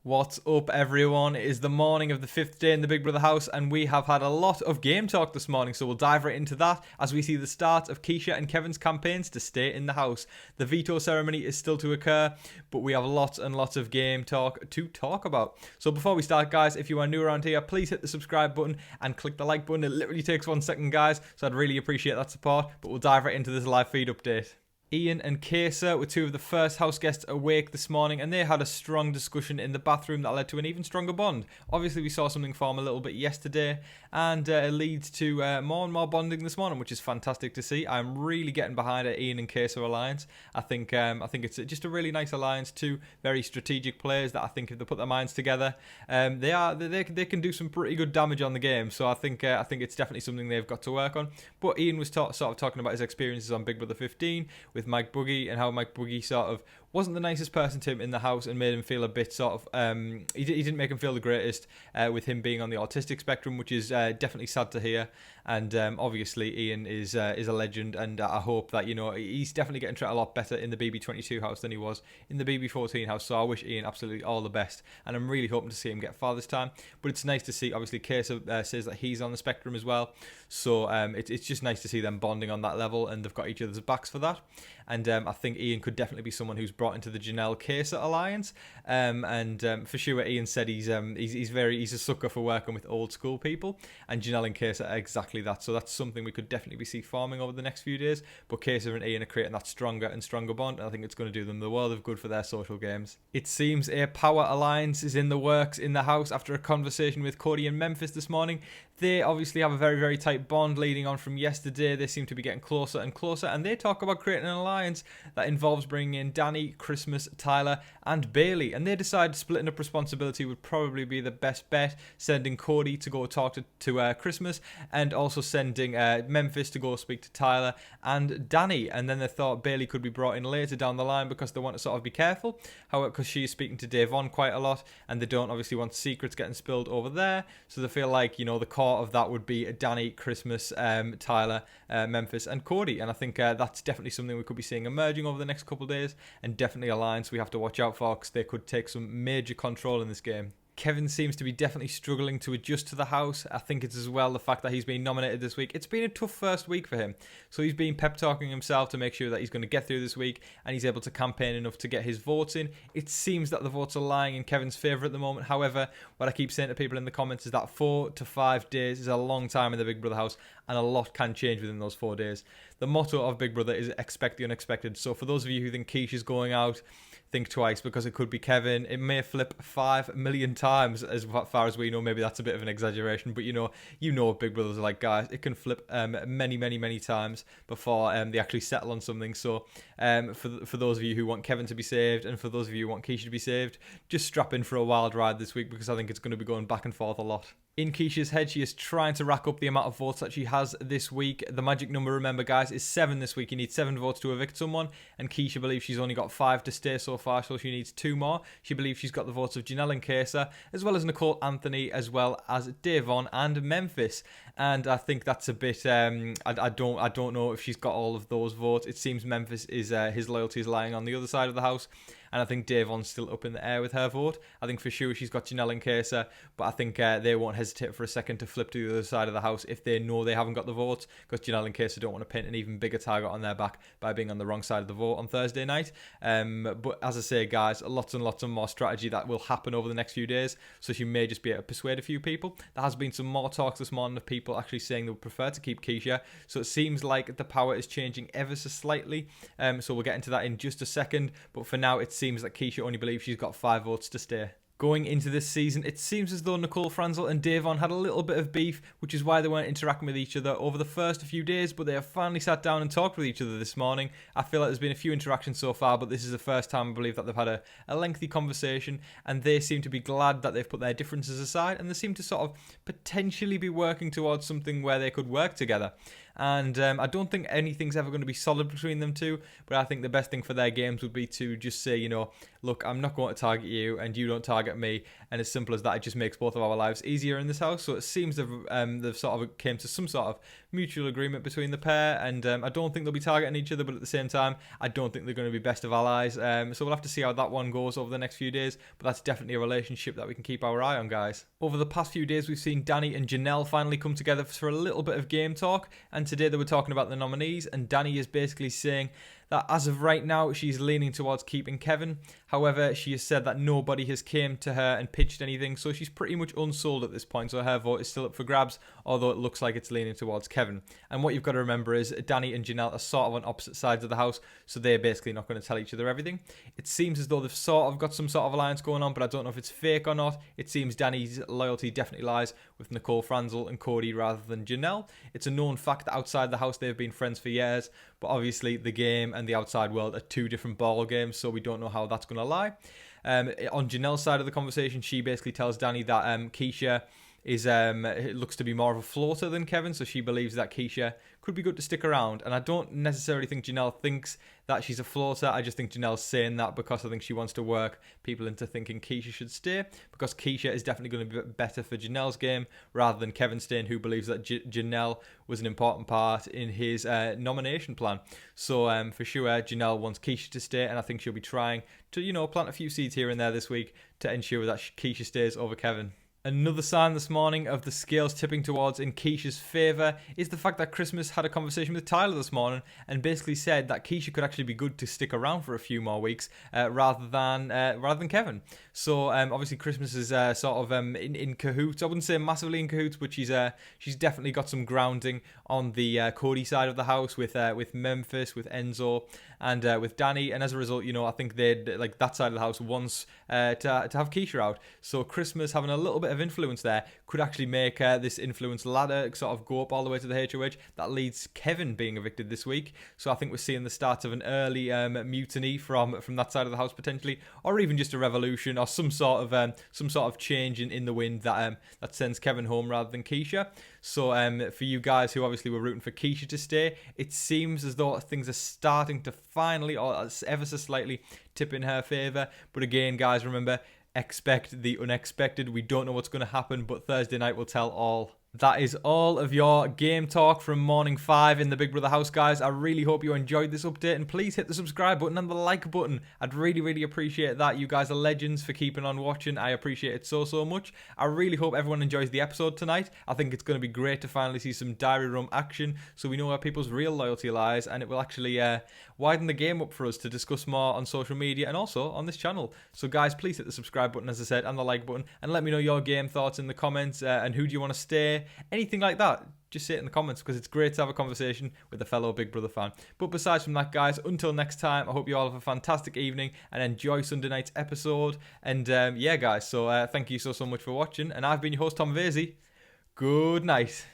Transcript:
What's up, everyone? It is the morning of the 5th day in the Big Brother house, and we have had a lot of game talk this morning, so we'll dive right into that as we see the start of Keisha and Kevin's campaigns to stay in the house. The veto ceremony is still to occur, but we have lots and lots of game talk to talk about. So before we start, guys, if you are new around here, please hit the subscribe button and click the like button. It literally takes 1 second, guys, so I'd really appreciate that support, but we'll dive right into this live feed update. Ian and Casa were two of the first house guests awake this morning, and they had a strong discussion in the bathroom that led to an even stronger bond. Obviously, we saw something form a little bit yesterday, and it leads to more and more bonding this morning, which is fantastic to see. I'm really getting behind an Ian and Casa alliance. I think it's just a really nice alliance. Two very strategic players that I think if they put their minds together, they can do some pretty good damage on the game. So I think it's definitely something they've got to work on. But Ian was sort of talking about his experiences on Big Brother 15 with Mike Boogie, and how Mike Boogie sort of wasn't the nicest person to him in the house and made him feel a bit sort of he didn't make him feel the greatest with him being on the autistic spectrum, which is definitely sad to hear. And obviously Ian is a legend, and I hope that he's definitely getting treated a lot better in the BB22 house than he was in the BB14 house. So I wish Ian absolutely all the best, and I'm really hoping to see him get far this time. But it's nice to see. Obviously, Casa says that he's on the spectrum as well, so it's just nice to see them bonding on that level, and they've got each other's backs for that. And I think Ian could definitely be someone who's brought into the Janelle Casa alliance. For sure, Ian said he's a sucker for working with old school people, and Janelle and Casa are exactly that. So that's something we could definitely see forming over the next few days. But Casa and Ian are creating that stronger and stronger bond, and I think it's going to do them the world of good for their social games. It seems a power alliance is in the works in the house after a conversation with Cody and Memphis this morning. They obviously have a very, very tight bond leading on from yesterday. They seem to be getting closer and closer, and they talk about creating an alliance that involves bringing in Dani, Christmas, Tyler, and Bailey. And they decide splitting up responsibility would probably be the best bet, sending Cody to go talk to Christmas, and also sending Memphis to go speak to Tyler and Dani. And then they thought Bailey could be brought in later down the line because they want to sort of be careful. However, because she's speaking to Devon quite a lot, and they don't obviously want secrets getting spilled over there, so they feel like the core of that would be Dani, Christmas, Tyler, Memphis, and Cody. And I think that's definitely something we could be seeing emerging over the next couple of days, and definitely a alliance we have to watch out for because they could take some major control in this game. Kevin seems to be definitely struggling to adjust to the house. I think it's as well the fact that he's been nominated this week. It's been a tough first week for him. So he's been pep talking himself to make sure that he's going to get through this week, and he's able to campaign enough to get his votes in. It seems that the votes are lying in Kevin's favour at the moment. However, what I keep saying to people in the comments is that 4 to 5 days is a long time in the Big Brother house, and a lot can change within those 4 days. The motto of Big Brother is expect the unexpected. So for those of you who think Keisha's going out, think twice, because it could be Kevin. It may flip 5 million times as far as we know. Maybe that's a bit of an exaggeration, but you know what Big Brothers are like, guys. It can flip many times before they actually settle on something. So for those of you who want Kevin to be saved, and for those of you who want Keisha to be saved, just strap in for a wild ride this week, because I think it's going to be going back and forth a lot. In Keisha's head, she is trying to rack up the amount of votes that she has this week. The magic number, remember, guys, is 7 this week. You need 7 votes to evict someone, and Keisha believes she's only got 5 to stay so far, so she needs 2 more. She believes she's got the votes of Janelle and Casa, as well as Nicole, Anthony, as well as Devon and Memphis. And I think that's a bit. I don't know if she's got all of those votes. It seems Memphis is his loyalty is lying on the other side of the house. And I think Devon's still up in the air with her vote. I think for sure she's got Janelle and Casa, but I think they won't hesitate for a second to flip to the other side of the house if they know they haven't got the votes, because Janelle and Casa don't want to paint an even bigger target on their back by being on the wrong side of the vote on Thursday night. But as I say, guys, lots and lots of more strategy that will happen over the next few days, so she may just be able to persuade a few people. There has been some more talks this morning of people actually saying they would prefer to keep Keisha, so it seems like the power is changing ever so slightly. So we'll get into that in just a second, but for now it seems that Keisha only believes she's got 5 votes to stay. Going into this season, it seems as though Nicole Franzel and Devon had a little bit of beef, which is why they weren't interacting with each other over the first few days, but they have finally sat down and talked with each other this morning. I feel like there's been a few interactions so far, but this is the first time I believe that they've had a lengthy conversation, and they seem to be glad that they've put their differences aside, and they seem to sort of potentially be working towards something where they could work together. and I don't think anything's ever going to be solid between them two, but I think the best thing for their games would be to just say, look, I'm not going to target you and you don't target me, and as simple as that, it just makes both of our lives easier in this house. So it seems they've sort of came to some sort of mutual agreement between the pair, and I don't think they'll be targeting each other, but at the same time, I don't think they're going to be best of allies. So we'll have to see how that one goes over the next few days, but that's definitely a relationship that we can keep our eye on, guys. Over the past few days, we've seen Dani and Janelle finally come together for a little bit of game talk, and today they were talking about the nominees, and Dani is basically saying that as of right now, she's leaning towards keeping Kevin. However, she has said that nobody has came to her and pitched anything, so she's pretty much unsold at this point, so her vote is still up for grabs, although it looks like it's leaning towards Kevin. And what you've got to remember is Dani and Janelle are sort of on opposite sides of the house, so they're basically not going to tell each other everything. It seems as though they've sort of got some sort of alliance going on, but I don't know if it's fake or not. It seems Dani's loyalty definitely lies with Nicole Franzel and Cody rather than Janelle. It's a known fact that outside the house they've been friends for years, but obviously the game and the outside world are two different ball games, so we don't know how that's going to lie. On Janelle's side of the conversation, she basically tells Dani that Keisha is it looks to be more of a floater than Kevin, so she believes that Keisha could be good to stick around. And I don't necessarily think Janelle thinks that she's a floater. I just think Janelle's saying that because I think she wants to work people into thinking Keisha should stay, because Keisha is definitely going to be better for Janelle's game rather than Kevin staying, who believes that Janelle was an important part in his nomination plan. So for sure, Janelle wants Keisha to stay, and I think she'll be trying to, plant a few seeds here and there this week to ensure that Keisha stays over Kevin. Another sign this morning of the scales tipping towards in Keisha's favour is the fact that Christmas had a conversation with Tyler this morning and basically said that Keisha could actually be good to stick around for a few more weeks rather than Kevin. So obviously Christmas is sort of in cahoots. I wouldn't say massively in cahoots, but she's definitely got some grounding on the Cody side of the house with Memphis, with Enzo, and with Dani. And as a result, I think they'd like that side of the house wants to have Keisha out. So Christmas having a little bit of influence there could actually make this influence ladder sort of go up all the way to the HOH. That leads Kevin being evicted this week. So I think we're seeing the start of an early mutiny from that side of the house potentially, or even just a revolution or some sort of change in the wind that sends Kevin home rather than Keisha. So for you guys who obviously were rooting for Keisha to stay, it seems as though things are starting to finally, or ever so slightly, tip in her favour. But again, guys, remember, expect the unexpected. We don't know what's going to happen, but Thursday night will tell all. That is all of your game talk from morning 5 in the Big Brother house, guys. I really hope you enjoyed this update, and please hit the subscribe button and the like button. I'd really, really appreciate that. You guys are legends for keeping on watching. I appreciate it so, so much. I really hope everyone enjoys the episode tonight. I think it's going to be great to finally see some diary room action so we know where people's real loyalty lies, and it will actually widen the game up for us to discuss more on social media and also on this channel. So guys, please hit the subscribe button, as I said, and the like button, and let me know your game thoughts in the comments, and who do you want to stay, anything like that. Just say it in the comments, because it's great to have a conversation with a fellow Big Brother fan. But besides from that, guys, until next time, I hope you all have a fantastic evening and enjoy Sunday night's episode. And yeah, guys, so thank you so much for watching, and I've been your host, Tom Vasey. Good night.